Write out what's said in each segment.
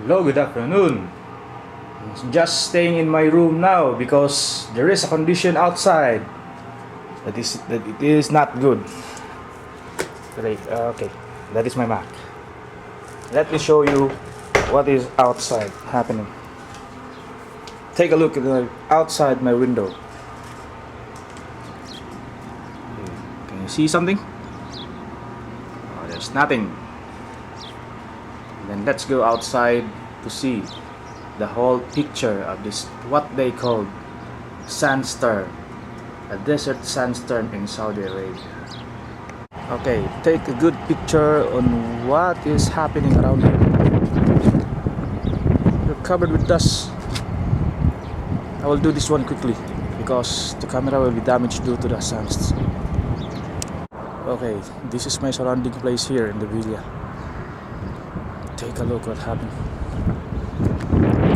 Hello, good afternoon. Just staying in my room now because there is a condition outside that it is not good. Great. Okay, that is my Mac. Let me show you what is outside happening. Take a look at the outside my window. Can you see something? Oh, there's nothing. Then let's go outside to see the whole picture of this, what they call sandstorm, a desert sandstorm in Saudi Arabia. Okay, take a good picture on what is happening around here. You're covered with dust. I will do this one quickly because the camera will be damaged due to the sands. Okay, this is my surrounding place here in the villa. Take a look what happened.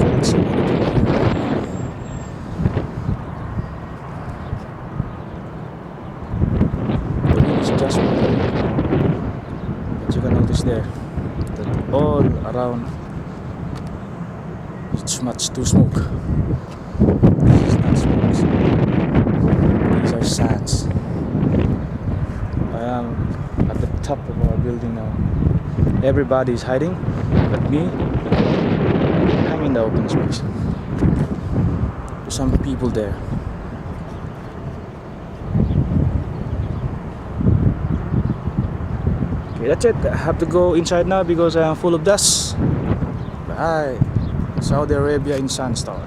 Can't see anything here. The wind is just blowing. But you can notice there that all around it's much too smoke. This is not smoke. These are sands. I am at the top of our building now. Everybody is hiding, but me, I'm in the open space. There's some people there. Okay, that's it. I have to go inside now because I am full of dust. Bye. Saudi Arabia in sandstorm.